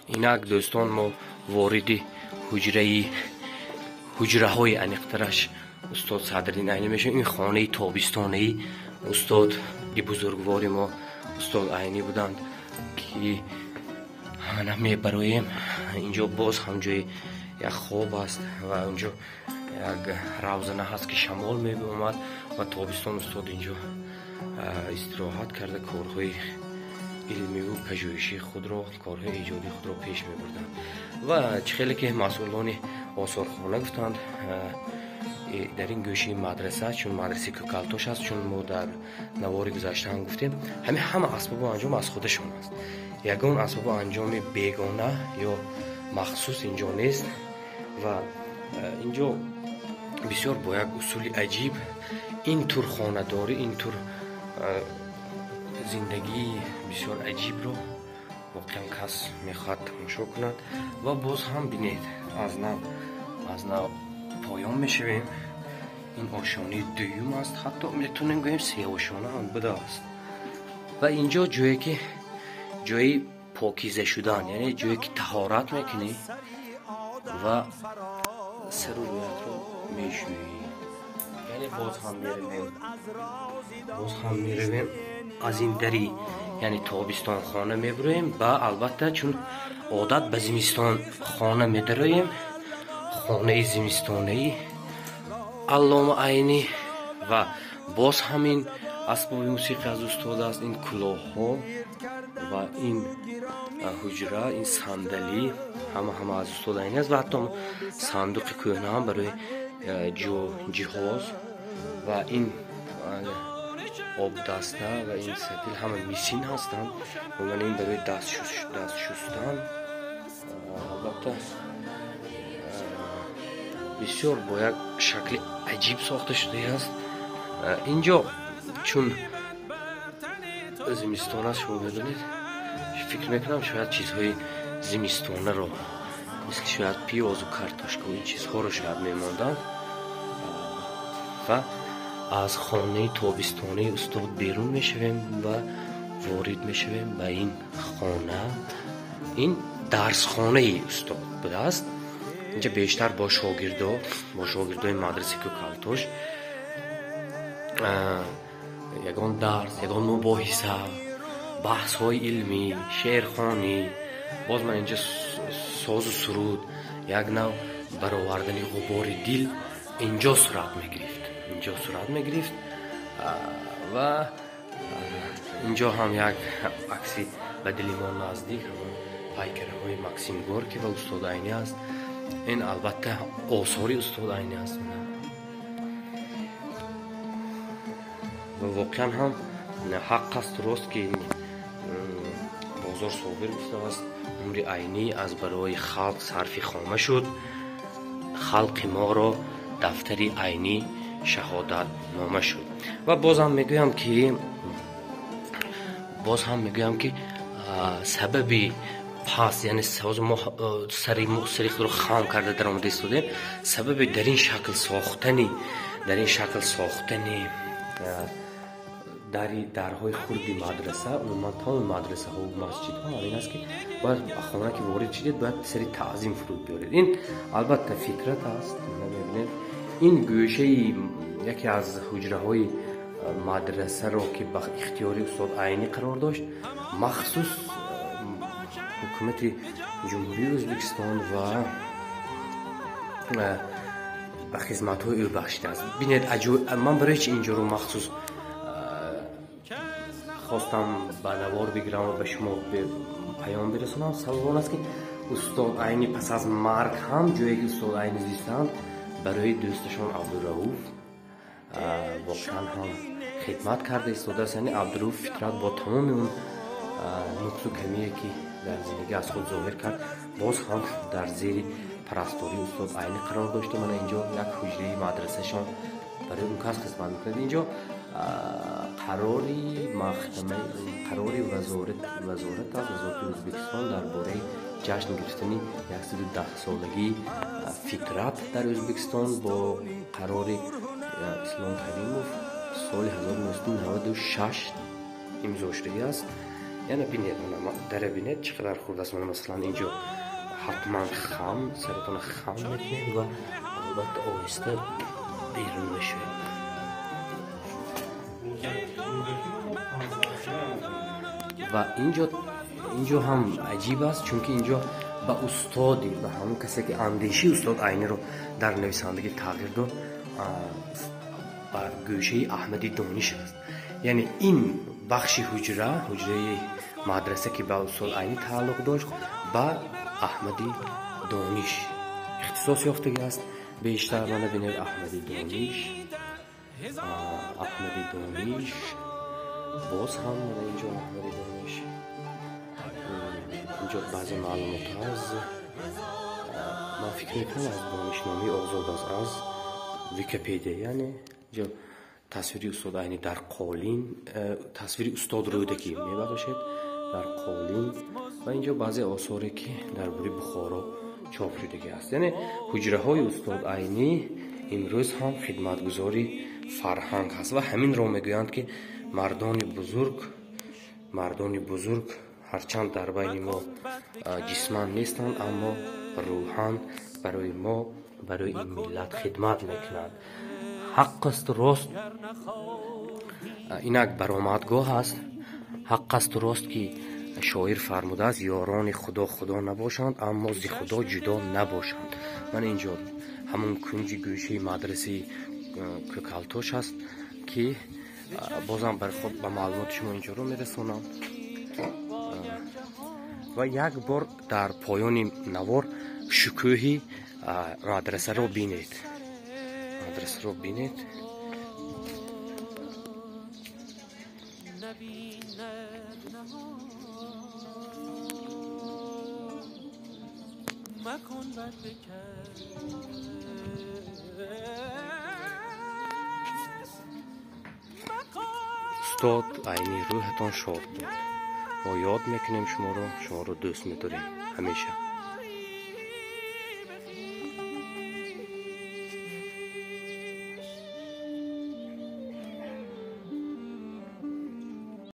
اینک دوستان ما واردی حجره های انیقترش استاد صدرین عینی میشه. این خانه تابستانی استاد بزرگوار ما استاد عینی بودند که همه میبرویم. اینجا باز هم جای یک خواب است و اونجا یک روزنه هست که شمال میبومد و تابستان استاد اینجا استراحت کرده، کارهای علمی و پژوهشی خود را، کارهای ایجادی خود را پیش میبردند. و خیلی که مسئولان آثارخانه گفتند در این گوشه مدرسه، چون مدرسه کوکالتوش است، چون ما در نوار گذشته هم گفتیم همه اسباب انجام از خودشون است. یگان اسباب انجام بیگانه یا مخصوص اینجا نیست و اینجا بسیار با یک اصول عجیب اینطور خانه‌داری، اینطور زندگی بسیار عجیب رو واقعا کس میخواد تماشا کند. و باز هم بینید از نو پایان میشویم. این آشانه دویم است، حتی میتونیم گوییم سه آشانه هم بوده است. و اینجا جایی که جایی پاکیزه شدن، یعنی جایی که طهارت میکنی و سر و رویت رو میشویی. یعنی باز هم میرویم از این دری، یعنی تابستان خانه میبرویم. و البته چون عادت به زمستان خانه میدرویم، خانه زمستانی علامه عینی. و باز همین اسباب موسیقی از استاد است، این کلاه ها و این حجره، این صندلی همه از استاد عینی است. و حتی صندوق کهنه هم برای جهاز و این آب دسته و این سطل همه میسین هستند و من این برای دست شستن. البته بسیار با یک شکل عجیب ساخته شده است. اینجا چون زمستان است، شما بدونید، فکر میکنم شاید چیزهای زمستانه رو مثل شاید پیاز و کارتشک و این چیزها رو شاید میماندن. و از خانه تابستانی استاد بیرون میشویم و وارد میشویم به این خانه. این درس خانه استاد بوده است. اینجا بیشتر با شاگردای مدرسه کوکالتوش یگان درس، یگان مباحثه، بحث های علمی، شعرخوانی، باز من اینجا ساز و سرود، یک نوع برآوردن غبار دل اینجا صورت میگرفت. و اینجا هم یک عکسی به دل ما نزدیک پیکره های مکسیم گورکی و استاد عینی است. این البته آثاری استاد عینی است و واقعا هم حق است، راست که این بازار صابر گفته است عمر عینی از برای خلق صرف خامه شد، خلق ما را دفتری عینی شهادت نامه شد. و باز هم میگویم که سبب پس، یعنی ساز ما سری خود رو خام کرده در آمده استودیم، سبب در این شکل ساختنی درهای خردی مدرسه، عموما تمام مدرسه ها و مسجد ها این است که باید خانه که وارد شدید باید سری تعظیم فرود بیارید. این البته فکرت است. این گوشه یکی از حجره های مدرسه را که به اختیاری استاد عینی قرار داشت، مخصوص حکومت جمهوری ازبکستان و به خدمت های او بخشیده است. بینید من برای چی اینجا رو مخصوص خواستم به نوار بگیرم و به شما پیام برسونم. سبب آن است که استاد عینی پس از مرگ هم جایی که استاد عینی زیستند برای دوستشان عبدالرؤوف واقعا هم خدمت کرده ایستاده است. یعنی عبدالرؤوف فطرت با تمام اون نقص و کمیه که در زندگی از خود ظاهر کرد، باز هم در زیر پرستاری استاد عینی قرار داشته. من اینجا یک حجره مدرسه شان برای اون کس خدمت میکنه. اینجا قراری وزارت از وزارت ازبکستان درباره جشن گرفتن 110 سالگی فطرت در ازبکستان با قرار اسلام کریموف سال 1996 امضا شده است. یعنی بینید من داره بینید چقدر خورد است. من مثلا اینجا حتما خام سرتون خام میکنید و البته آهسته بیرون بشه. و اینجا هم عجیب است چون که اینجا با استادی و همون کسی که اندیشی استاد عینی رو در نویسندگی تغییر داد با گوشه احمدی دانش است. یعنی این بخش حجره مدرسه که با استاد عینی تعلق داشت با احمدی دانش اختصاص یافتگی است. بیشتر من ببینید احمدی دانش باز هم اینجا احمدی دانش اینجا بعضی معلومات هست. من فکر میکنم از دانشنامه آزاد از ویکی‌پدیا. یعنی اینجا تصویری استاد عینی در قالین، تصویری استاد رودکی میباشد در قالین و اینجا بعضی آثاری که در بوری بخارا چاپ شدگی است. یعنی حجره های استاد عینی امروز هم خدمتگزاری فرهنگ هست و همین را میگویند که مردان بزرگ هرچند در بین ما جسمان نیستند اما روحان برای ما، برای این ملت خدمت میکنند. حق است راست، اینک برآمدگاه است. حق است راست که شاعر فرموده است یاران خدا نباشند اما ز خدا جدا نباشند. من اینجا همون کنج گوشه مدرسه کوکلتوش است که بازم بر خود به معلومات شما اینجا رو میرسونم. و یک بار در پایان نوار شکوه مدرسه رو بینید. استاد عینی روحتان شاد بود. ما یاد میکنیم شما رو دوست می‌داریم همیشه.